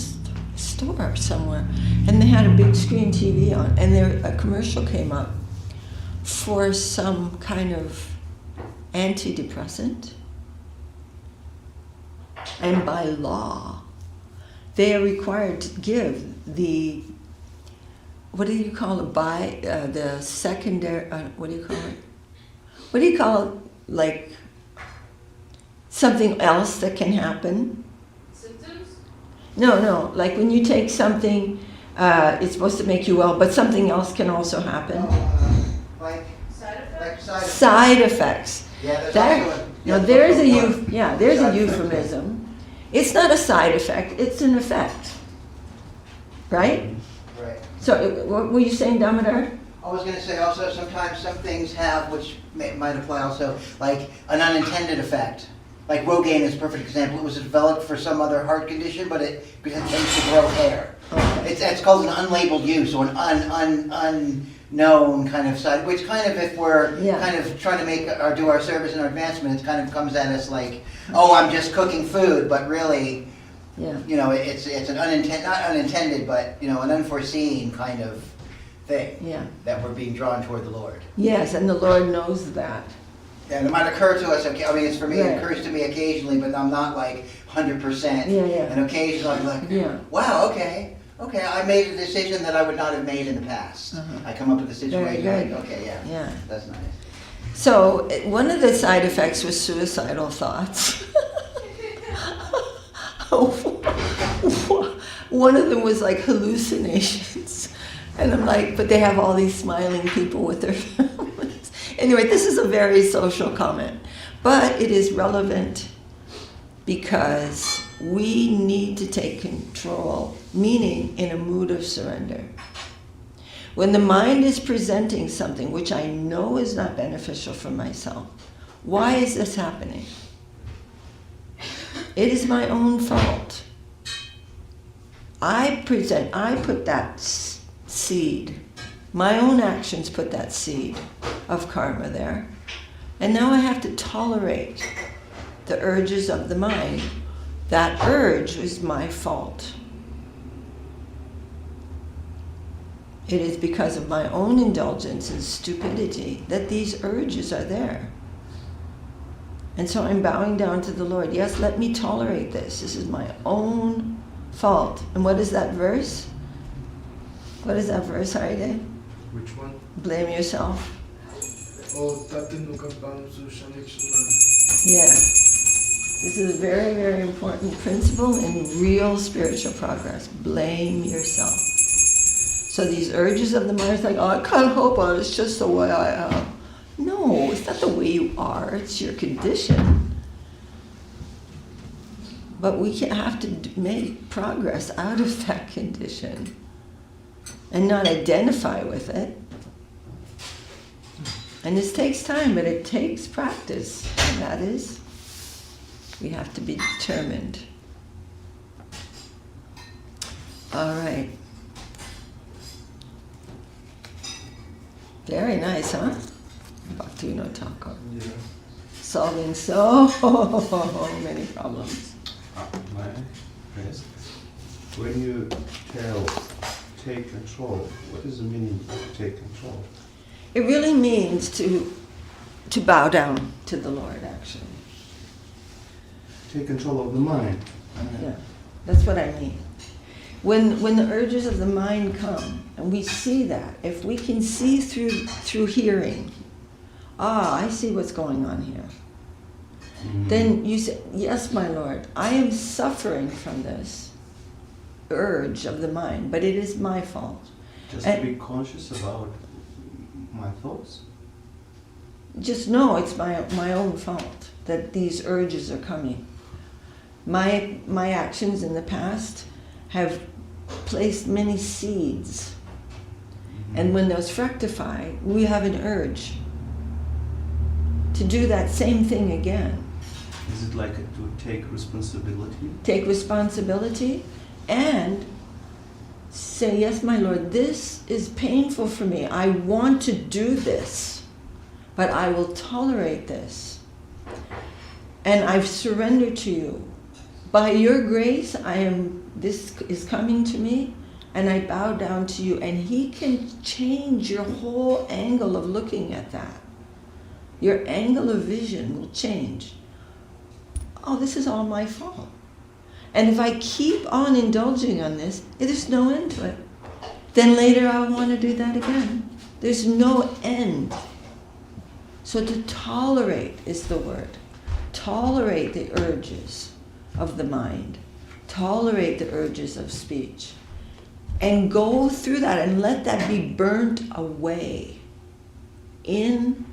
store somewhere, and they had a big screen TV on, and a commercial came up for some kind of antidepressant. And by law, they are required to give the, what do you call it, the secondary, what do you call it? What do you call it, like something else that can happen? Symptoms? No, like when you take something, it's supposed to make you well, but something else can also happen. Like Side effects? side effects. Side effects. Yeah, There's a euphemism. It's not a side effect, it's an effect. Right? Right. So, what were you saying, Damodar? I was going to say also sometimes some things have, which might apply also, like an unintended effect. Like Rogaine is a perfect example. It was developed for some other heart condition, but it tends to grow hair. Okay. It's called an unlabeled use, or an unknown kind of side, which kind of, if we're kind of trying to make or do our service and our advancement, it kind of comes at us like, oh, I'm just cooking food, but really, you know, it's an not unintended, but, you know, an unforeseen kind of thing that we're being drawn toward the Lord. Yes, and the Lord knows that. And it might occur to us, I mean, it's for me, Right. it occurs to me occasionally, but I'm not like 100%. And occasionally I'm like, wow, okay, I made a decision that I would not have made in the past. I come up with a situation like, okay, that's nice. So, one of the side effects was suicidal thoughts. One of them was like hallucinations. And I'm like, but they have all these smiling people with their families. Anyway, this is a very social comment. But it is relevant because we need to take control, meaning in a mood of surrender. When the mind is presenting something which I know is not beneficial for myself, why is this happening? It is my own fault. I put that seed, my own actions put that seed of karma there. And now I have to tolerate the urges of the mind. That urge is my fault. It is because of my own indulgence and stupidity that these urges are there. And so I'm bowing down to the Lord. Yes, let me tolerate this. This is my own fault. And what is that verse? What is that verse, Haride? Which one? Blame yourself. Oh, Yeah. This is a very, very important principle in real spiritual progress. Blame yourself. So these urges of the mind, it's like, oh, I can't help it, it's just the way I am. No, it's not the way you are, it's your condition. But we have to make progress out of that condition and not identify with it. And this takes time, but it takes practice. And that is, we have to be determined. All right. Very nice, huh? Bhakti no Thakur. Yeah. Solving so many problems. May I ask? When you take control, what is the meaning of take control? It really means to bow down to the Lord, actually. Take control of the mind. Yeah, that's what I mean. When the urges of the mind come, and we see that, if we can see through hearing, I see what's going on here. Then you say, yes, my Lord, I am suffering from this urge of the mind, but it is my fault. Just And- to be conscious about my thoughts. Just know it's my own fault that these urges are coming. My actions in the past have placed many seeds. And when those fructify, we have an urge to do that same thing again. Is it like to take responsibility? Take responsibility and say, yes, my Lord, this is painful for me. I want to do this, but I will tolerate this. And I've surrendered to you. By your grace, this is coming to me, and I bow down to you. And He can change your whole angle of looking at that. Your angle of vision will change. Oh, this is all my fault. And if I keep on indulging on this, there's no end to it. Then later I'll want to do that again. There's no end. So to tolerate is the word. Tolerate the urges of the mind. Tolerate the urges of speech. And go through that and let that be burnt away in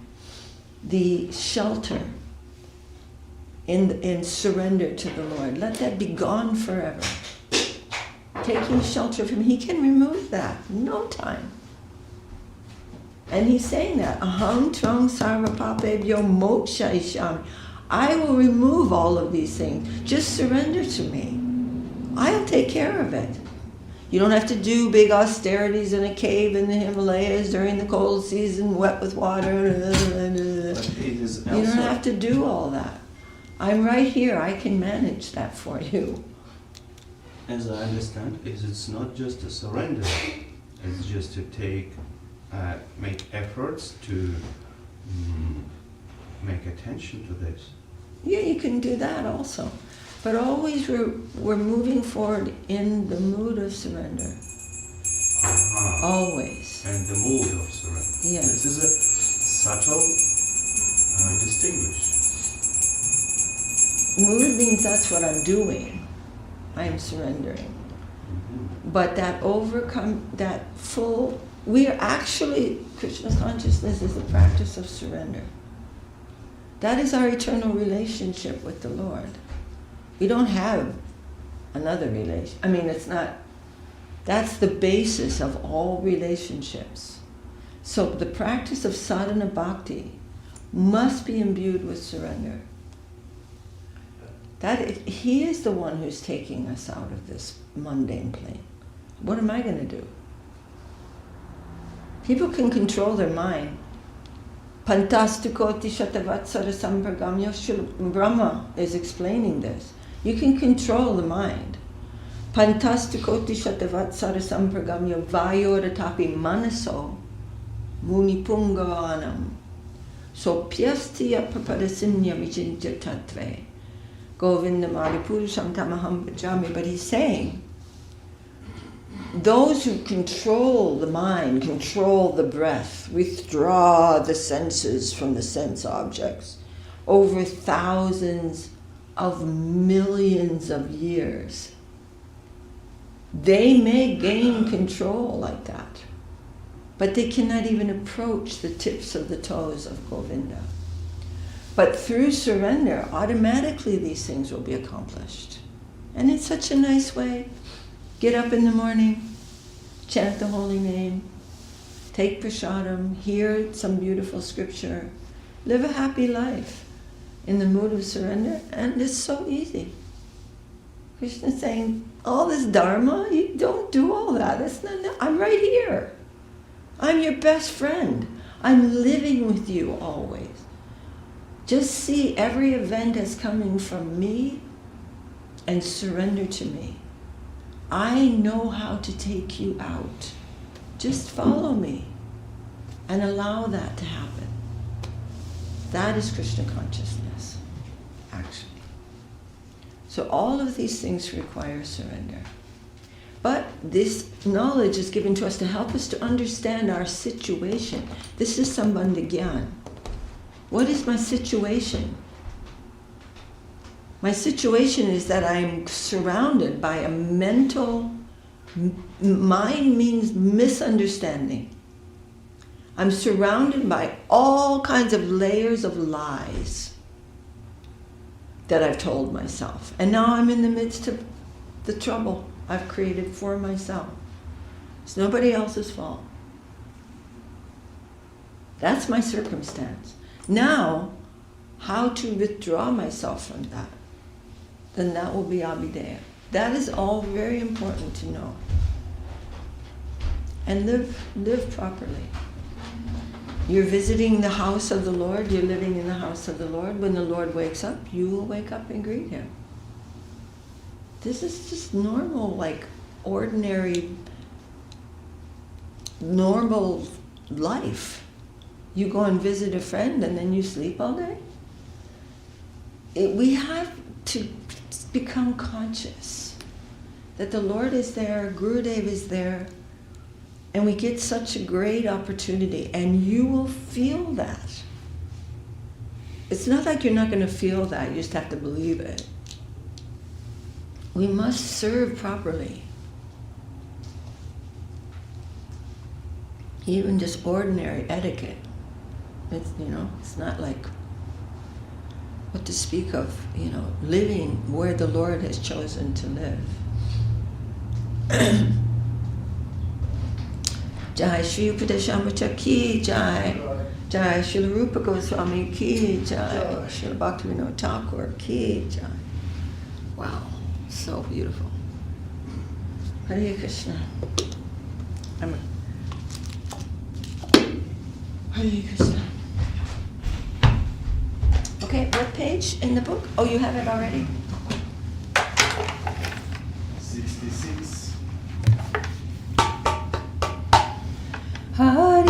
the shelter, in surrender to the Lord. Let that be gone forever. Taking shelter from Him, He can remove that in no time. And He's saying that, aham tvang sarva papebhyo moksha ishami. I will remove all of these things. Just surrender to me. I'll take care of it. You don't have to do big austerities in a cave in the Himalayas during the cold season, wet with water. But it is You don't also have to do all that. I'm right here. I can manage that for you. as I understand, it's not just a surrender. It's just to make efforts to make attention to this. Yeah, you can do that also. But always we're moving forward in the mood of surrender. Always. And the mood of surrender. Yes. This is a subtle distinguish. Mood means that's what I'm doing. I'm surrendering. But that we are actually, Krishna consciousness is a practice of surrender. That is our eternal relationship with the Lord. We don't have another relation. I mean, it's not, that's the basis of all relationships. So the practice of sadhana bhakti must be imbued with surrender. He is the one who's taking us out of this mundane plane. What am I going to do? People can control their mind. Pantastikoti shatavatsara sampragamya. Brahma is explaining this. You can control the mind. Pantastikoti shatavatsara sampragamya vayoratapi manaso munipungavanam. So pyastya papadasinya vichinja tattve. Govinda Maripurusham Tamaham Bhajami. But he's saying, those who control the mind, control the breath, withdraw the senses from the sense objects over thousands of millions of years, they may gain control like that, but they cannot even approach the tips of the toes of Govinda. But through surrender, automatically these things will be accomplished. And in such a nice way. Get up in the morning, chant the holy name, take prasadam, hear some beautiful scripture, live a happy life in the mood of surrender, and it's so easy. Krishna is saying, all this dharma, you don't do all that. That's not, I'm right here. I'm your best friend. I'm living with you always. Just see every event as coming from me and surrender to me. I know how to take you out. Just follow me and allow that to happen. That is Krishna consciousness, actually. So all of these things require surrender. But this knowledge is given to us to help us to understand our situation. This is Sambandha Gyan. What is my situation? My situation is that I'm surrounded by a mental Mind means misunderstanding. I'm surrounded by all kinds of layers of lies that I've told myself. And now I'm in the midst of the trouble I've created for myself. It's nobody else's fault. That's my circumstance. Now, how to withdraw myself from that? Then that will be Abhideya. That is all very important to know. And live properly. You're visiting the house of the Lord, you're living in the house of the Lord. When the Lord wakes up, you will wake up and greet him. This is just normal, like ordinary, normal life. You go and visit a friend and then you sleep all day. We have to become conscious that the Lord is there, Gurudev is there, and we get such a great opportunity, and you will feel that. It's not like you're not going to feel that, you just have to believe it. We must serve properly. Even just ordinary etiquette. It's, it's not like what to speak of, living where the Lord has chosen to live. Jai Shri Upadesamrta ki Jai. Jai Srila Rupa Goswami ki Jai. Srila Bhaktivinoda Thakur ki Jai. Wow, so beautiful. Hare Krishna. Hare Krishna. Okay, what page in the book? Oh, you have it already? 66. Hare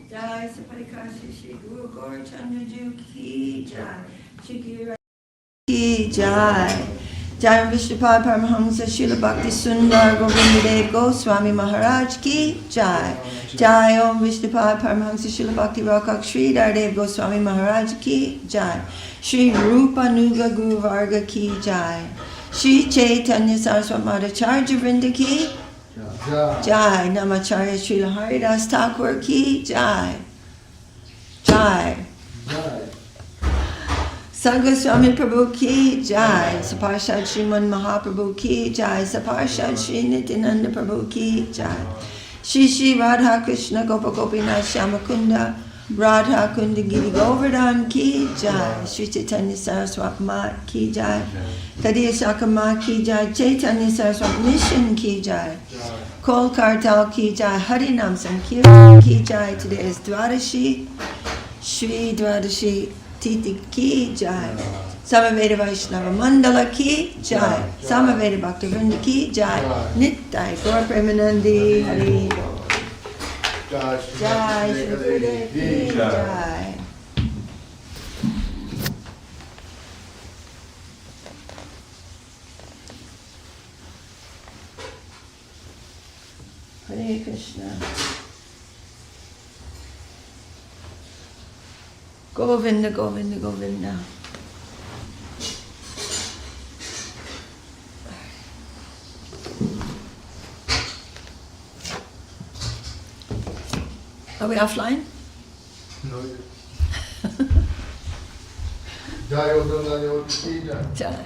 Jai Saparikasi Shri Guru Gaurachandra Ji Ki Jai. Shri Guru Ki Jai. Jai Vishnupad Paramahamsa Srila Bhakti Sundar Govindadev Goswami Maharaj Ki Jai. Jai Om Vishnupad Paramahamsa Srila Bhakti Rakak Sri Dardev Goswami Maharaj Ki Jai. Shri Rupa Nuga Guru Varga Ki Jai. Shri Chaitanya Saraswat Madhacharya Vrinda Ki Jai. Namacharya Srila Haridas Thakur Ki Jai. Jai. Sangha Swami Prabhu Ki Jai. Saparshad Sriman Mahaprabhu Ki Jai. Saparshad Sri Nityananda Prabhu Ki Jai. Shri Shri Radha Krishna Gopa Gopinath Shyamakunda Radha Kunda Giri Govardhan Ki Jai. Shri Chaitanya Saraswat Mat Ki Jai. Kadiya Sakama Ki Jai. Chaitanya Saraswat Mission Ki Jai. Kol Kartal Ki Jai. Harinam Sankirtan Ki Jai. Today is Dwadashi. Shri Dwadashi Titi Ki Jai. Samaveda Vaishnava Mandala Ki Jai. Samaveda Bhakta Vrinda Ki Jai. Nittai Gaur Premanandi Hari. Jai Shri Gurudev Ki Jai. Hare Krishna. Govinda, Govinda, Govinda. Are we offline? No. Jai Odona Yoti Jai. Jai.